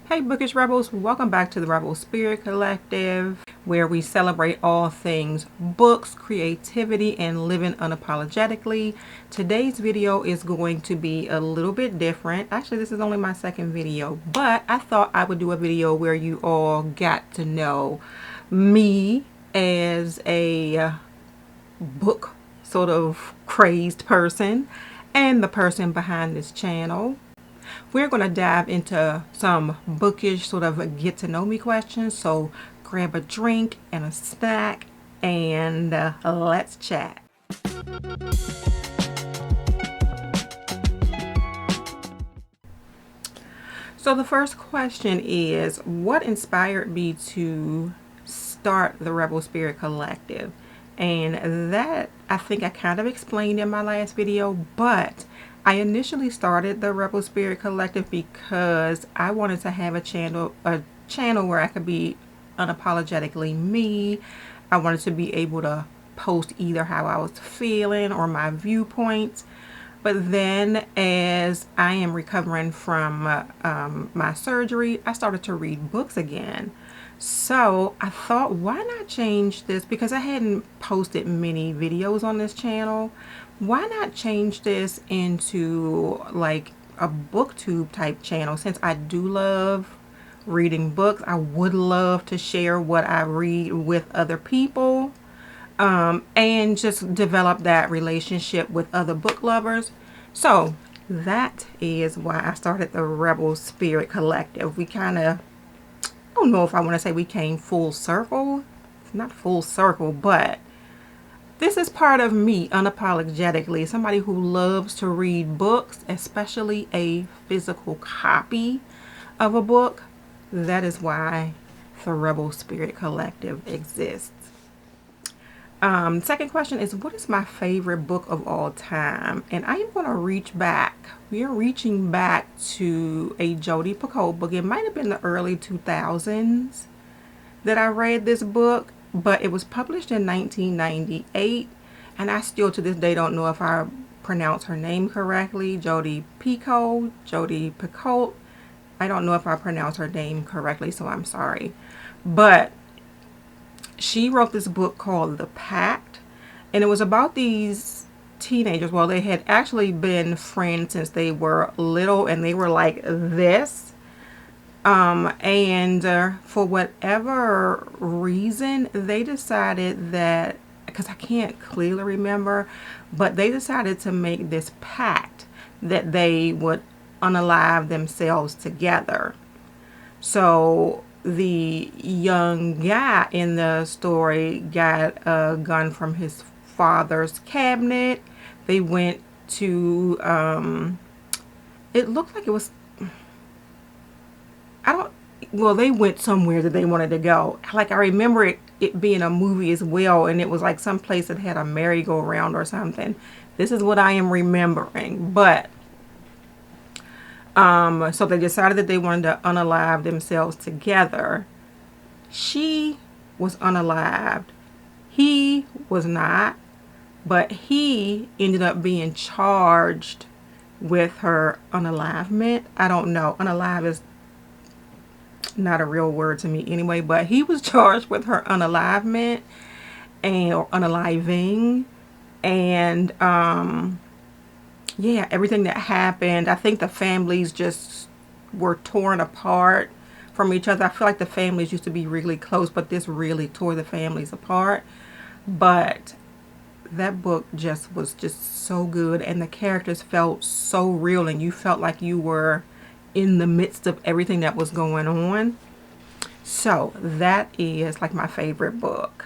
Hey Bookish Rebels, welcome back to the Rebel Spirit Collective, where we celebrate all things books, creativity, and living unapologetically. Today's video is going to be a little bit different. Actually, this is only my second video, but I thought I would do a video where you all got to know me as a book sort of crazed person and the person behind this channel. We're going to dive into some bookish sort of get to know me questions. So grab a drink and a snack and let's chat. So the first question is, what inspired me to start the Rebel Spirit Collective? And that I think I kind of explained in my last video, but I initially started the Rebel Spirit Collective because I wanted to have a channel where I could be unapologetically me. I wanted to be able to post either how I was feeling or my viewpoints. But then as I am recovering from my surgery, I started to read books again. So I thought, why not change this? Because I hadn't posted many videos on this channel. Why not change this into like a booktube type channel? Since I do love reading books, I would love to share what I read with other people. And just develop that relationship with other book lovers. So that is why I started the Rebel Spirit Collective. We kind of, I don't know if I want to say we came full circle. It's not full circle, but this is part of me unapologetically. Somebody who loves to read books, especially a physical copy of a book. That is why the Rebel Spirit Collective exists. Second question is, what is my favorite book of all time? And I am going to reach back. We are reaching back to a Jodi Picoult book. It might have been the early 2000s that I read this book, but it was published in 1998. And I still to this day don't know if I pronounce her name correctly. Jodi Picoult. I don't know if I pronounce her name correctly, so I'm sorry. But she wrote this book called The Pact, and it was about these teenagers. Well, they had actually been friends since they were little, and they were like this. And for whatever reason, they decided that, because I can't clearly remember, but they decided to make this pact that they would unalive themselves together. So the young guy in the story got a gun from his father's cabinet. They went to, it looked like it was, they went somewhere that they wanted to go. Like, I remember it being a movie as well, and it was like some place that had a merry-go-round or something. This is what I am remembering, but so they decided that they wanted to unalive themselves together. She was unalived. He was not, but he ended up being charged with her unalivement. I don't know. Unalive is not a real word to me anyway, but he was charged with her unalivement or unaliving. And yeah, everything that happened, I think the families just were torn apart from each other. I feel like the families used to be really close, but this really tore the families apart. But that book just was just so good, and the characters felt so real, and you felt like you were in the midst of everything that was going on. So that is like my favorite book.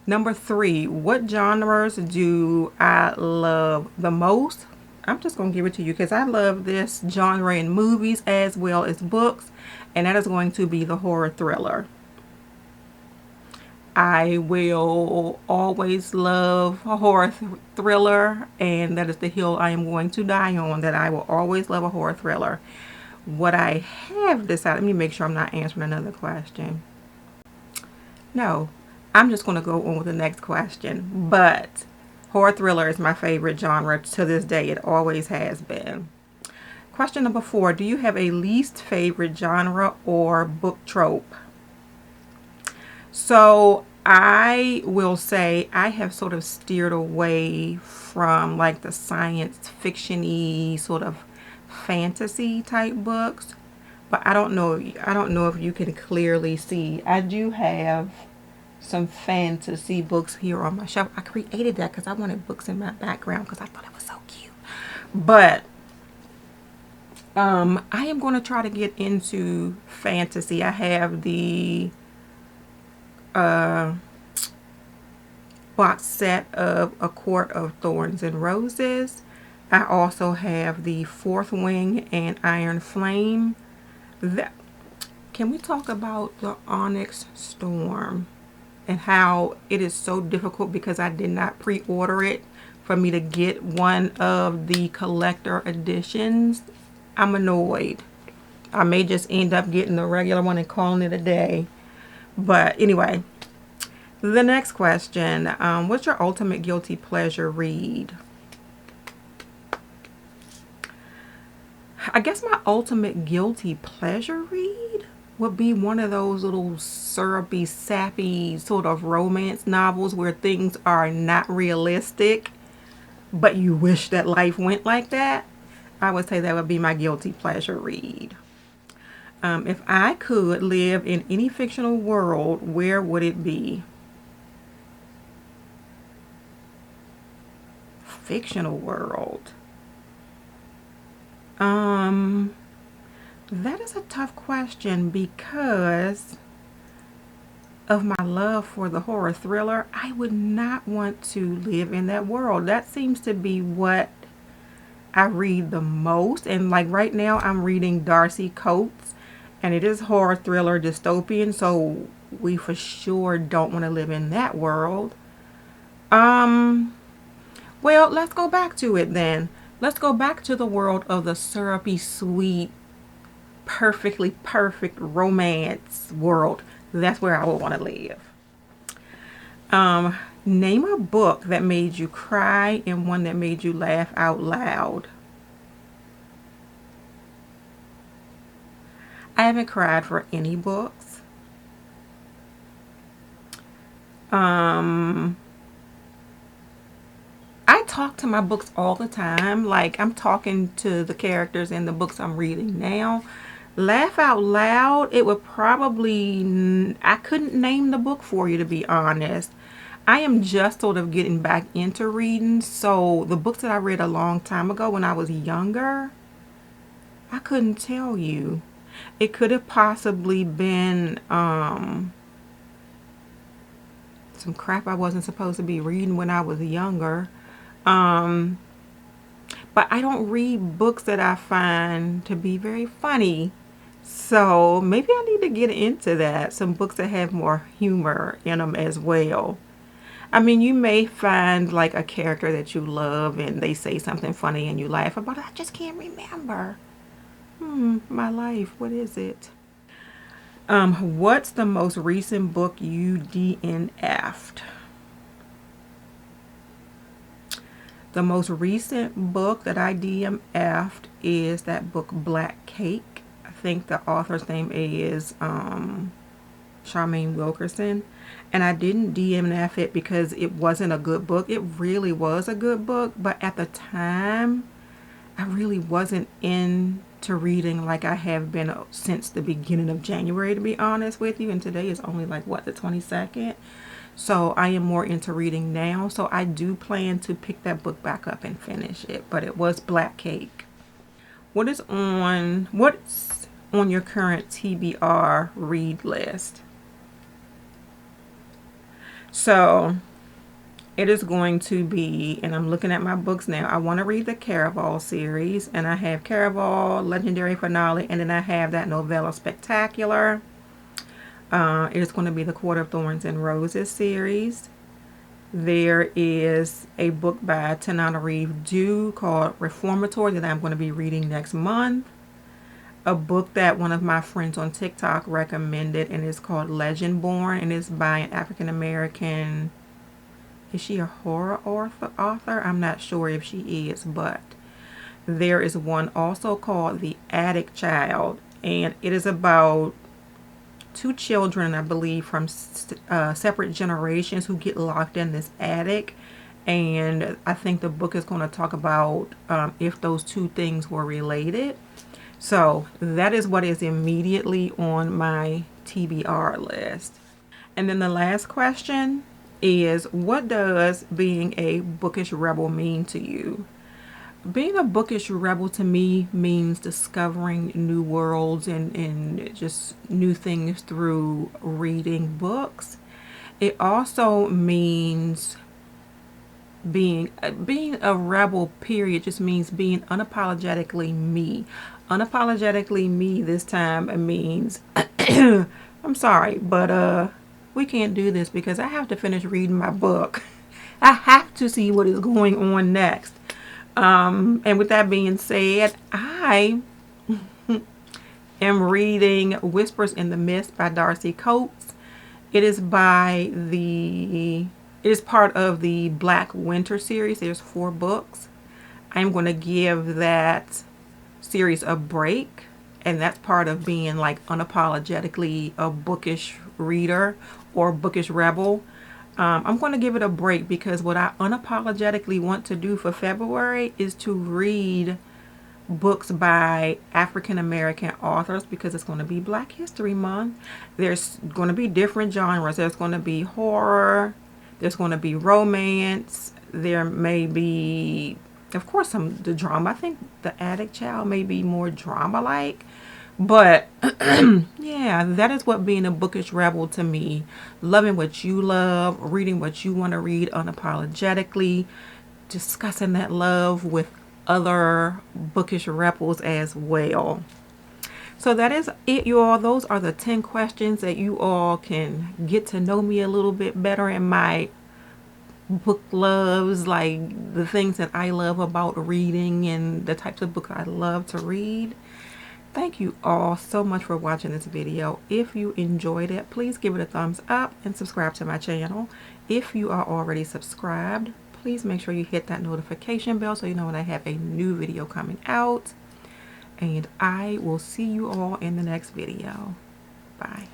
Number 3, what genres do I love the most? I'm just going to give it to you because I love this genre in movies as well as books, and that is going to be the horror thriller. I will always love a horror thriller, and that is the hill I am going to die on, that I will always love a horror thriller. What I have decided, let me make sure I'm not answering another question. No, I'm just going to go on with the next question. But horror thriller is my favorite genre to this day. It always has been. Question number 4, do you have a least favorite genre or book trope? So I will say I have sort of steered away from like the science fiction-y sort of fantasy type books. But I don't know if you can clearly see. I do have some fantasy books here on my shelf. I created that because I wanted books in my background because I thought it was so cute. But I am going to try to get into fantasy. I have the box set of A Court of Thorns and Roses. I also have the Fourth Wing and Iron Flame. That, can we talk about the Onyx Storm and how it is so difficult because I did not pre-order it for me to get one of the collector editions? I'm annoyed. I may just end up getting the regular one and calling it a day. But anyway, the next question, what's your ultimate guilty pleasure read? I guess my ultimate guilty pleasure read would be one of those little syrupy, sappy sort of romance novels where things are not realistic, but you wish that life went like that. I would say that would be my guilty pleasure read. If I could live in any fictional world, where would it be? Fictional world. That is a tough question because of my love for the horror thriller. I would not want to live in that world. That seems to be what I read the most. And like right now I'm reading Darcy Coates, and it is horror thriller dystopian, so we for sure don't want to live in that world. Well, let's go back to it then. Let's go back to the world of the syrupy, sweet, perfectly perfect romance world. That's where I would want to live. Name a book that made you cry and one that made you laugh out loud. I haven't cried for any books. I talk to my books all the time. Like I'm talking to the characters in the books I'm reading now. Laugh out loud, it would probably, I couldn't name the book for you, to be honest. I am just sort of getting back into reading, so the books that I read a long time ago when I was younger, I couldn't tell you. It could have possibly been some crap I wasn't supposed to be reading when I was younger. But I don't read books that I find to be very funny. So maybe I need to get into that. Some books that have more humor in them as well. I mean, you may find like a character that you love and they say something funny and you laugh about it. I just can't remember. My life, what is it? What's the most recent book you DNF'd? The most recent book that I DNF'd is that book Black Cake. I think the author's name is Charmaine Wilkerson. And I didn't DNF it because it wasn't a good book. It really was a good book, but at the time, I really wasn't into reading like I have been since the beginning of January, to be honest with you. And today is only like, what, the 22nd? So I am more into reading now. So I do plan to pick that book back up and finish it. But it was Black Cake. What's on your current TBR read list? So it is going to be, and I'm looking at my books now, I want to read the Caraval series, and I have Caraval, Legendary Finale, and then I have that Novella Spectacular. It is going to be the Court of Thorns and Roses series. There is a book by Tananarive Due called Reformatory that I'm going to be reading next month. A book that one of my friends on TikTok recommended, and it's called Legendborn, and it's by an African American. Is she a horror author? I'm not sure if she is, but There is one also called The Attic Child, and it is about two children, I believe, from separate generations who get locked in this attic. And I think the book is going to talk about if those two things were related. So that is what is immediately on my TBR list. And then the last question is, what does being a bookish rebel mean to you? Being a bookish rebel to me means discovering new worlds and just new things through reading books. It also means being a rebel, period, just means being unapologetically me. Unapologetically me this time it means I'm sorry, but we can't do this because I have to finish reading my book. I have to see what is going on next. And with that being said, I am reading Whispers in the Mist by Darcy Coates. It is part of the Black Winter series. There's 4 books. I'm going to give that series a break, and that's part of being like unapologetically a bookish reader or bookish rebel. I'm going to give it a break because what I unapologetically want to do for February is to read books by African American authors, because it's going to be Black History Month. There's going to be different genres. There's going to be horror, there's going to be romance, there may be, of course, the drama. I think The Attic Child may be more drama like. But yeah, that is what being a bookish rebel to me. Loving what you love, reading what you want to read unapologetically, discussing that love with other bookish rebels as well. So that is it, you all. Those are the 10 questions that you all can get to know me a little bit better in my book loves, like the things that I love about reading and the types of books I love to read. Thank you all so much for watching this video. If you enjoyed it, please give it a thumbs up and subscribe to my channel. If you are already subscribed, please make sure you hit that notification bell so you know when I have a new video coming out. And I will see you all in the next video. Bye.